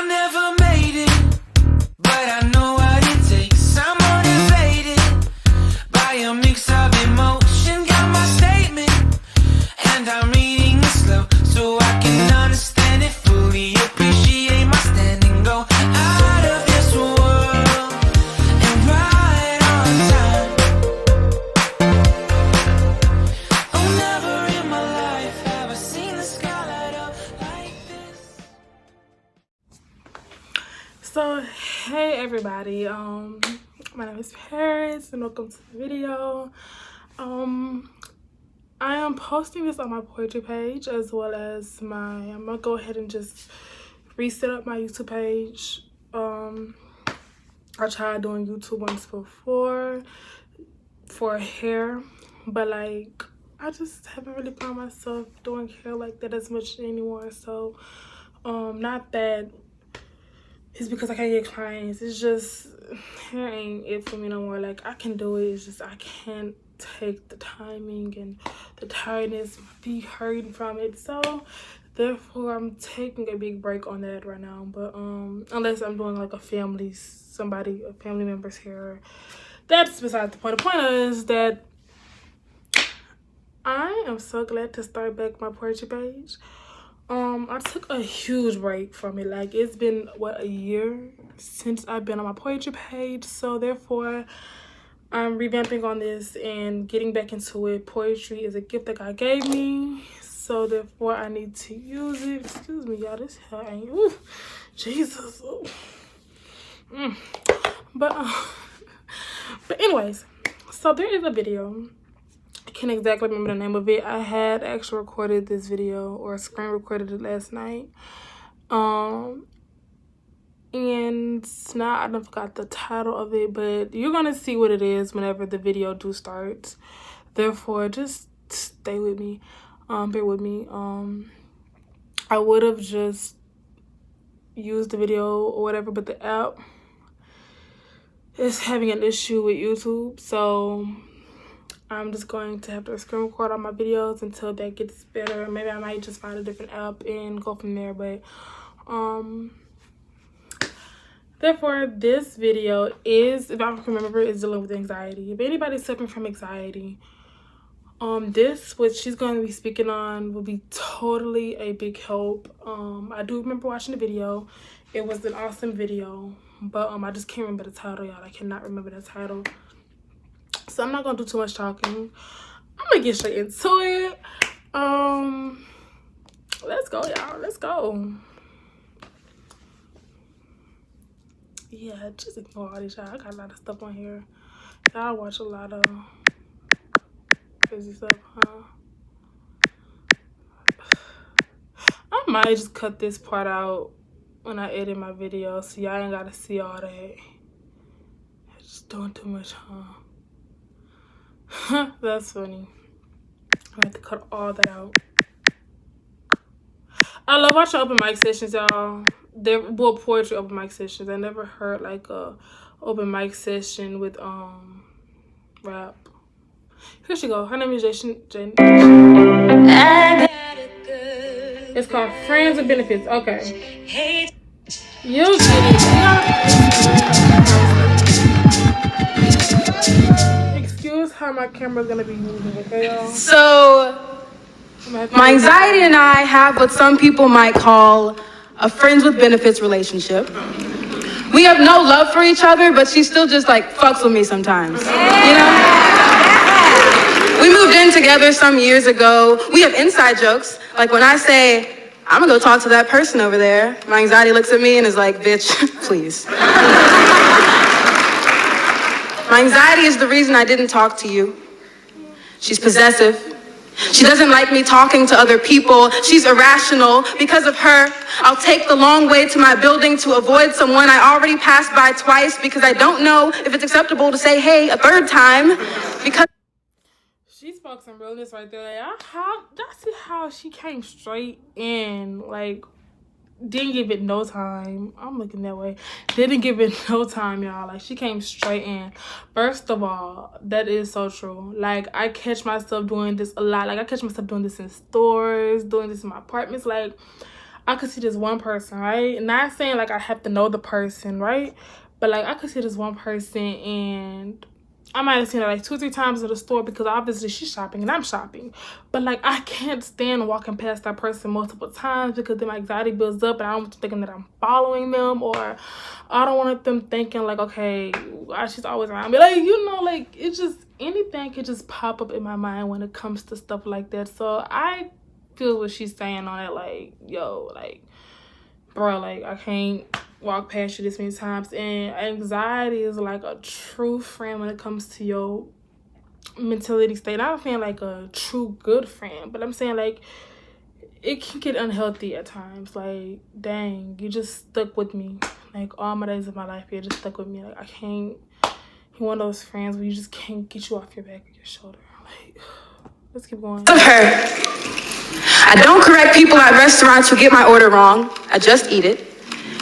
I never made it, but I know what it takes. I'm motivated by a mix of emotion. Got my statement, and I'm reading it slow so I can understand it fully. Appreciate my standing, go out of this world and right on time. Oh, never in my life have I seen the sky light up like this. So hey everybody, my name is Paris and welcome to the video. I am posting this on my poetry page as well as I'm gonna go ahead and just reset up my YouTube page. I tried doing YouTube once before for hair, but like I just haven't really found myself doing hair like that as much anymore. So not that it's because I can't get clients, it's just hair ain't it for me no more. Like I can do it, it's just I can't take the timing and the tiredness, be hurting from it. So therefore I'm taking a big break on that right now. But unless I'm doing like a family member's hair, that's beside the point. The point is that I am so glad to start back my poetry page. I took a huge break from it. Like it's been a year since I've been on my poetry page, so therefore I'm revamping on this and getting back into it. Poetry is a gift that God gave me, so therefore I need to use it. Excuse me, y'all, this hair ain't, ooh, Jesus. Ooh. But anyways, so there is a video. I can't exactly remember the name of it. I had actually recorded this video or screen recorded it last night. And now I don't forgot the title of it, but you're gonna see what it is whenever the video do start. Therefore, just stay with me. Bear with me. I would have just used the video or whatever, but the app is having an issue with YouTube, so I'm just going to have to screen record all my videos until that gets better. Maybe I might just find a different app and go from there. But therefore this video is, if I can remember, is dealing with anxiety. If anybody's suffering from anxiety, this, what she's going to be speaking on, will be totally a big help. I do remember watching the video. It was an awesome video, but I just can't remember the title, y'all. I cannot remember the title. So I'm not gonna do too much talking. I'm gonna get straight into it. Let's go, y'all. Let's go. Yeah, just ignore all this, y'all. I got a lot of stuff on here. Y'all watch a lot of crazy stuff, huh? I might just cut this part out when I edit my video, so y'all ain't gotta see all that. Just doing too much, huh? That's funny. I have to cut all that out. I love watching open mic sessions, y'all. They're poetry open mic sessions. I never heard like a open mic session with rap. Here she go. Her name is Jane. It's called Friends with Benefits. Okay. You get it. Excuse how my camera's gonna be moving, okay, y'all? So, my anxiety and I have what some people might call a friends with benefits relationship. We have no love for each other, but she still just like fucks with me sometimes, you know? We moved in together some years ago. We have inside jokes. Like when I say, I'm gonna go talk to that person over there, my anxiety looks at me and is like, bitch, please. My anxiety is the reason I didn't talk to you. She's possessive. She doesn't like me talking to other people. She's irrational. Because of her, I'll take the long way to my building to avoid someone I already passed by twice because I don't know if it's acceptable to say hey a third time. Because she spoke some realness right there. Y'all see how she came straight in, like, didn't give it no time. I'm looking that way. Didn't give it no time, y'all. Like, she came straight in. First of all, that is so true. Like, I catch myself doing this a lot. Like, I catch myself doing this in stores, doing this in my apartments. Like, I could see this one person, right? Not saying like I have to know the person, right? But like I could see this one person and I might have seen her like 2 or 3 times in the store because obviously she's shopping and I'm shopping. But like I can't stand walking past that person multiple times because then my anxiety builds up and I don't want them thinking that I'm following them, or I don't want them thinking like, okay, why she's always around me. Like, you know, like it just, anything could just pop up in my mind when it comes to stuff like that. So I feel what she's saying on it, like, yo, like, bro, like I can't walk past you this many times. And anxiety is like a true friend when it comes to your mentality state. I'm saying like a true good friend, but I'm saying like it can get unhealthy at times. Like, dang, you just stuck with me like all my days of my life. You just stuck with me. Like I can't. You're one of those friends where you just can't get you off your back or your shoulder. Like, let's keep going. Of her. I don't correct people at restaurants who get my order wrong. I just eat it.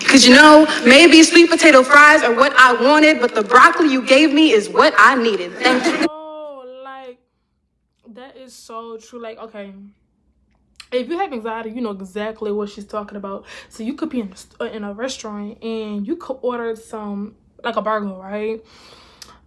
Cause you know, maybe sweet potato fries are what I wanted, but the broccoli you gave me is what I needed. Thank you. Oh, like, that is so true. Like, okay, if you have anxiety, you know exactly what she's talking about. So you could be in a restaurant and you could order some, like a burger, right?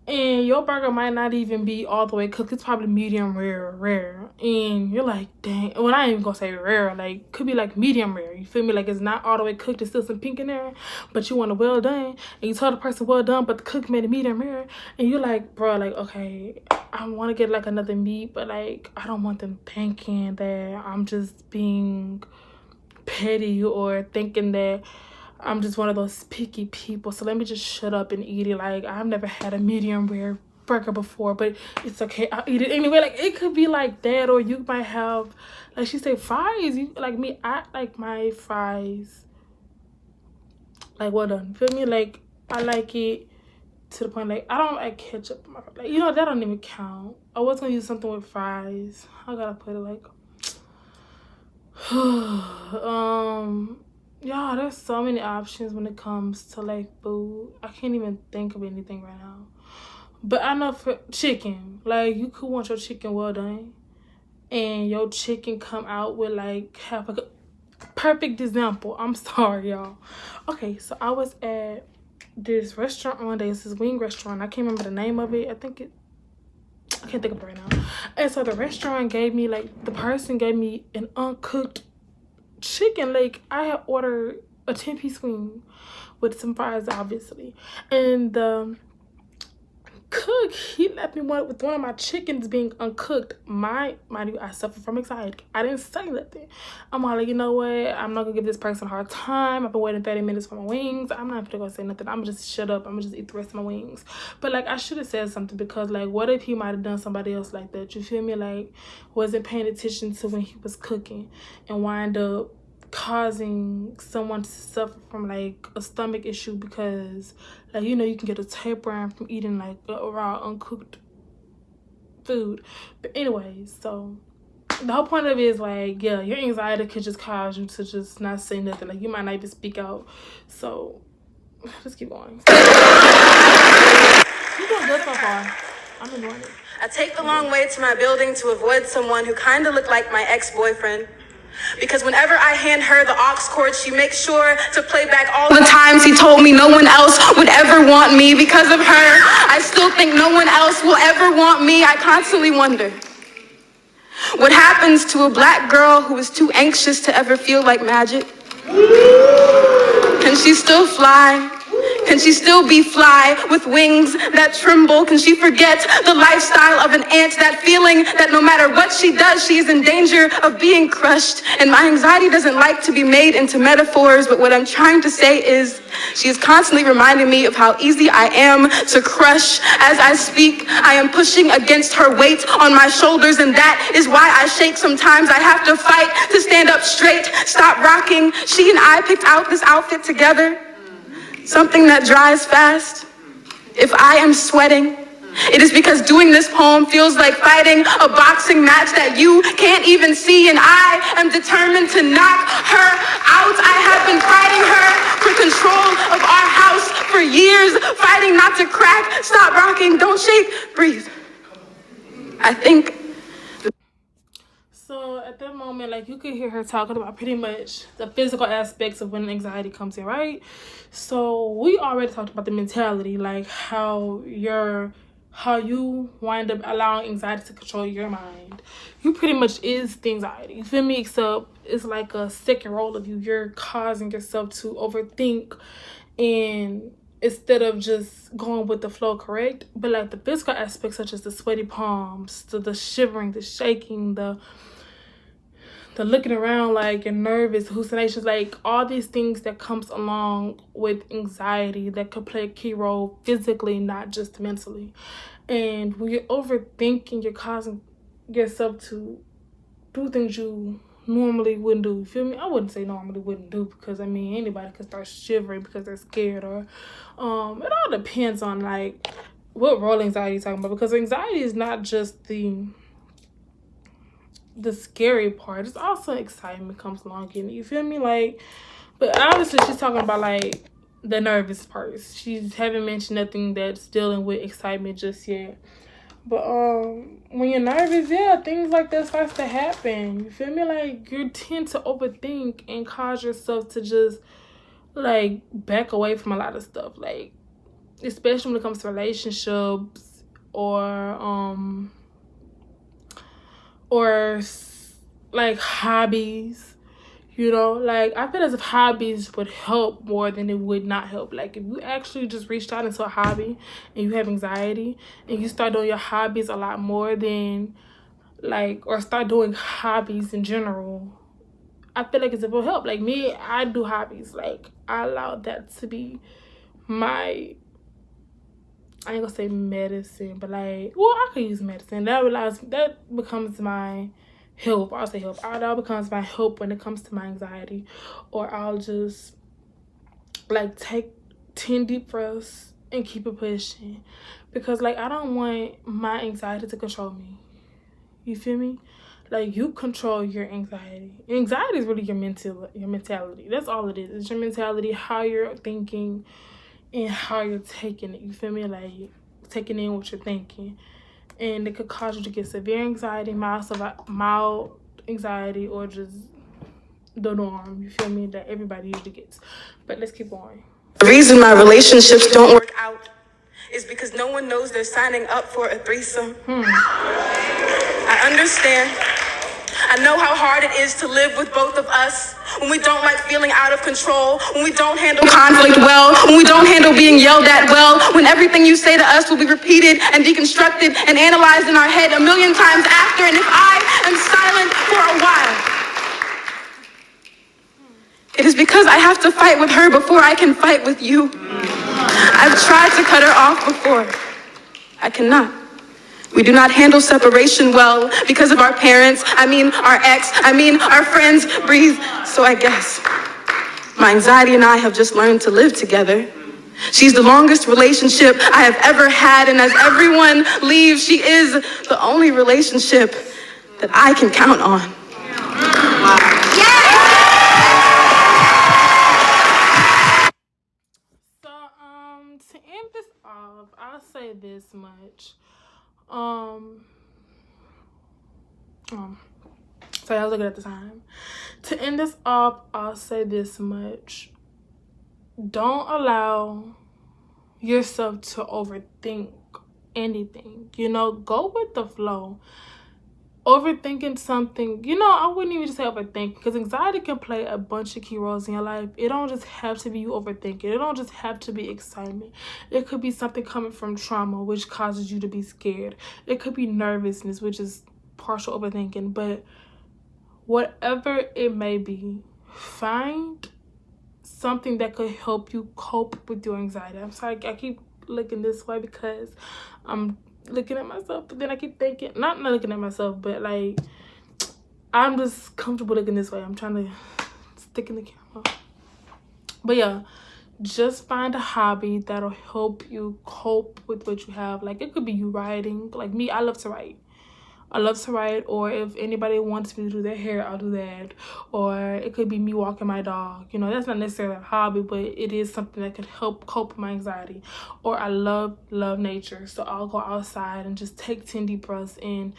And your burger might not even be all the way cooked. It's probably medium rare. And you're like, dang. Well, I ain't even gonna say rare. Like, could be like medium rare. You feel me? Like, it's not all the way cooked. There's still some pink in there. But you want it well done. And you tell the person well done, but the cook made it medium rare. And you're like, bro, like, okay, I want to get like another meat. But like, I don't want them thinking that I'm just being petty or thinking that I'm just one of those picky people. So let me just shut up and eat it. Like, I've never had a medium rare burger before, but it's okay. I'll eat it anyway. Like, it could be like that, or you might have, like she said, fries. You like me, I like my fries like well done. Feel me? Like, I like it to the point like I don't like ketchup. Like, you know, that don't even count. I was gonna use something with fries. I gotta put it like yeah, there's so many options when it comes to like food. I can't even think of anything right now. But I know for chicken, like you could want your chicken well done and your chicken come out with like have a perfect example. I'm sorry, y'all. Okay, so I was at this restaurant one day. It's this wing restaurant. I can't remember the name of it. I can't think of it right now. And so the restaurant gave me, like, the person gave me an uncooked chicken. Like, I had ordered a 10-piece wing with some fries, obviously. And the cook, he left me with one of my chickens being uncooked. Mind you, I suffer from anxiety. I didn't say nothing. I'm all like, you know what? I'm not gonna give this person a hard time. I've been waiting 30 minutes for my wings. I'm not gonna say nothing. I'm gonna just shut up. I'm gonna just eat the rest of my wings. But like, I should have said something, because like, what if he might have done somebody else like that? You feel me? Like, wasn't paying attention to when he was cooking and wind up causing someone to suffer from like a stomach issue, because like, you know, you can get a tapeworm from eating like a raw uncooked food. But anyways, so the whole point of it is like, yeah, your anxiety could just cause you to just not say nothing. Like, you might not even speak out. So let's keep going. You're doing good so far. I'm enjoying it. I take the long way to my building to avoid someone who kind of looked like my ex-boyfriend. Because whenever I hand her the aux cord, she makes sure to play back all the times he told me no one else would ever want me. Because of her, I still think no one else will ever want me. I constantly wonder, what happens to a black girl who is too anxious to ever feel like magic? Can she still fly? Can she still be fly with wings that tremble? Can she forget the lifestyle of an ant, that feeling that no matter what she does, she is in danger of being crushed? And my anxiety doesn't like to be made into metaphors, but what I'm trying to say is she is constantly reminding me of how easy I am to crush. As I speak, I am pushing against her weight on my shoulders, and that is why I shake sometimes. I have to fight to stand up straight, stop rocking. She and I picked out this outfit together. Something that dries fast. If I am sweating, it is because doing this poem feels like fighting a boxing match that you can't even see, and I am determined to knock her out. I have been fighting her for control of our house for years, fighting not to crack. Stop rocking, don't shake, breathe. I think. So So at that moment, like, you could hear her talking about pretty much the physical aspects of when anxiety comes in, right? So we already talked about the mentality, like how you wind up allowing anxiety to control your mind. You pretty much is the anxiety. You feel me? Except it's like a second role of you. You're causing yourself to overthink, and instead of just going with the flow, correct? But like the physical aspects, such as the sweaty palms, the shivering, the shaking, the looking around like you're nervous, hallucinations, like all these things that comes along with anxiety that could play a key role physically, not just mentally. And when you're overthinking, you're causing yourself to do things you normally wouldn't do. You feel me? I wouldn't say normally wouldn't do, because I mean anybody could start shivering because they're scared, or it all depends on like what role anxiety is talking about, because anxiety is not just the scary part, it's also excitement comes along in it. You feel me? Like, but obviously she's talking about like the nervous part. She haven't mentioned nothing that's dealing with excitement just yet. But when you're nervous, yeah, things like that starts to happen. You feel me? Like, you tend to overthink and cause yourself to just like back away from a lot of stuff. Like, especially when it comes to relationships or like hobbies. You know, like, I feel as if hobbies would help more than it would not help. Like, if you actually just reached out into a hobby and you have anxiety and you start doing your hobbies a lot more than like, or start doing hobbies in general, I feel like it will help. Like me, I do hobbies. Like, I allow that to be my, I ain't gonna say medicine, but like, well, I could use medicine. That becomes my help. I'll say help. That becomes my help when it comes to my anxiety. Or I'll just like take 10 deep breaths and keep it pushing, because like I don't want my anxiety to control me. You feel me? Like, you control your anxiety. Anxiety is really your mentality. That's all it is. It's your mentality, how you're thinking and how you're taking it. You feel me? Like, taking in what you're thinking. And it could cause you to get severe anxiety, mild anxiety, or just the norm. You feel me? That everybody usually gets. But let's keep going. The reason my relationships don't work out is because no one knows they're signing up for a threesome. I understand. I know how hard it is to live with both of us, when we don't like feeling out of control, when we don't handle conflict well, when we don't handle being yelled at well, when everything you say to us will be repeated and deconstructed and analyzed in our head a million times after, and if I am silent for a while, it is because I have to fight with her before I can fight with you. I've tried to cut her off before. I cannot. We do not handle separation well because of our parents, our ex, our friends. Breathe. So I guess my anxiety and I have just learned to live together. She's the longest relationship I have ever had, and as everyone leaves, she is the only relationship that I can count on. So, to end this off, I'll say this much. Sorry, I was looking at the time. To end this off, I'll say this much. Don't allow yourself to overthink anything. You know, go with the flow. Overthinking something, I wouldn't even just say overthink, because anxiety can play a bunch of key roles in your life. It don't just have to be you overthinking. It don't just have to be excitement. It could be something coming from trauma, which causes you to be scared. It could be nervousness, which is partial overthinking. But whatever it may be, find something that could help you cope with your anxiety. I'm sorry, I keep looking this way because I'm looking at myself, but then I keep thinking, not looking at myself, but like, I'm just comfortable looking this way. I'm trying to stick in the camera. But yeah, just find a hobby that'll help you cope with what you have. Like, it could be you writing. Like me, I love to write. Or if anybody wants me to do their hair, I'll do that. Or it could be me walking my dog. That's not necessarily a hobby, but it is something that could help cope with my anxiety. Or I love nature, so I'll go outside and just take 10 deep breaths and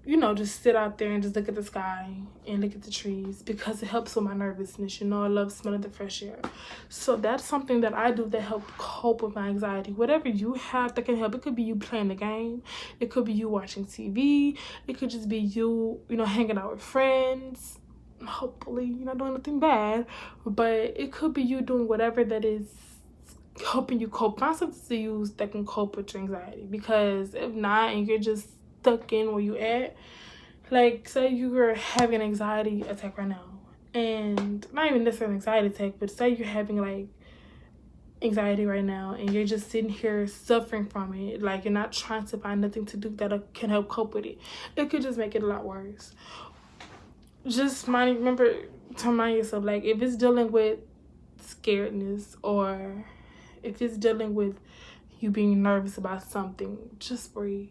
you know, just sit out there and just look at the sky and look at the trees, because it helps with my nervousness. You know, I love smelling the fresh air. So that's something that I do that help cope with my anxiety. Whatever you have that can help. It could be you playing the game. It could be you watching TV. It could just be you, you know, hanging out with friends. Hopefully you're not doing anything bad, but it could be you doing whatever that is helping you cope. Find something to use that can cope with your anxiety, because if not, and you're just stuck in where you at, like say you were having an anxiety attack right now, and not even necessarily an anxiety attack, but say you're having like anxiety right now and you're just sitting here suffering from it, like you're not trying to find nothing to do that can help cope with it, it could just make it a lot worse. Just remember to remind yourself, like if it's dealing with scaredness, or if it's dealing with you being nervous about something, just breathe.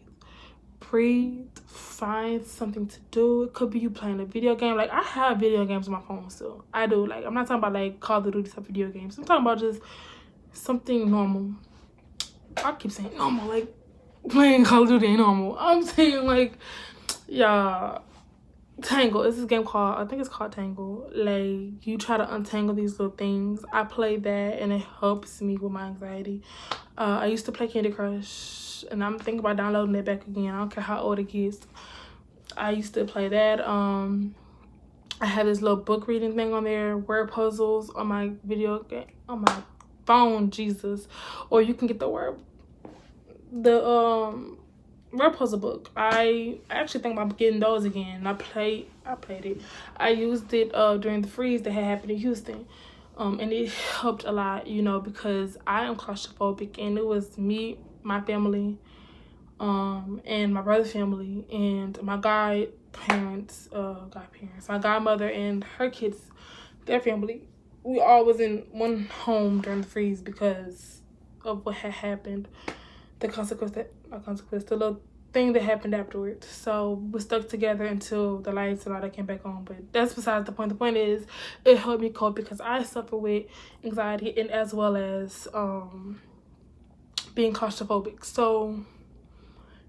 Find something to do. It could be you playing a video game. Like I have video games on my phone still. I do. Like I'm not talking about like Call of Duty type video games. I'm talking about just something normal. I keep saying normal, like playing Call of Duty ain't normal. I'm saying like, yeah, Tangle. It's this game called, I think it's called Tangle. Like you try to untangle these little things. I play that and it helps me with my anxiety. I used to play Candy Crush, and I'm thinking about downloading it back again. I don't care how old it gets. I used to play that. I have this little book reading thing on there, word puzzles on my video game, on my phone, Jesus. Or you can get the word puzzle book. I actually think about getting those again. I played it. I used it during the freeze that had happened in Houston. And it helped a lot, you know, because I am claustrophobic, and it was me, my family, and my brother's family, and my godparents, my godmother and her kids, their family. We all was in one home during the freeze because of what had happened, the little thing that happened afterwards. So we stuck together until the lights and all that came back on. But that's besides the point. The point is, it helped me cope because I suffer with anxiety, and as well as being claustrophobic. So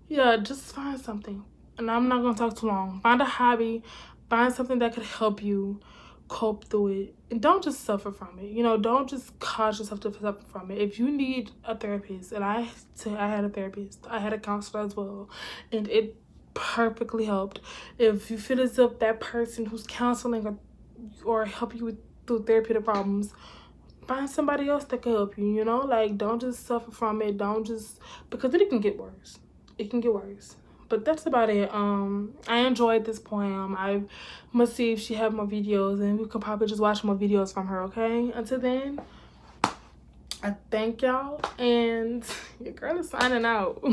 yeah, just find something. And I'm not gonna talk too long. Find a hobby, find something that could help you cope through it, and don't just suffer from it. You know, don't just cause yourself to suffer from it. If you need a therapist, and I had a therapist, I had a counselor as well, and it perfectly helped. If you feel as if that person who's counseling or help you through therapeutic problems, find somebody else that can help you. You know, like don't just suffer from it. Don't just, because then it can get worse. It can get worse. But that's about it. I enjoyed this poem. I must see if she have more videos, and we could probably just watch more videos from her, okay? Until then, I thank y'all, and your girl is signing out.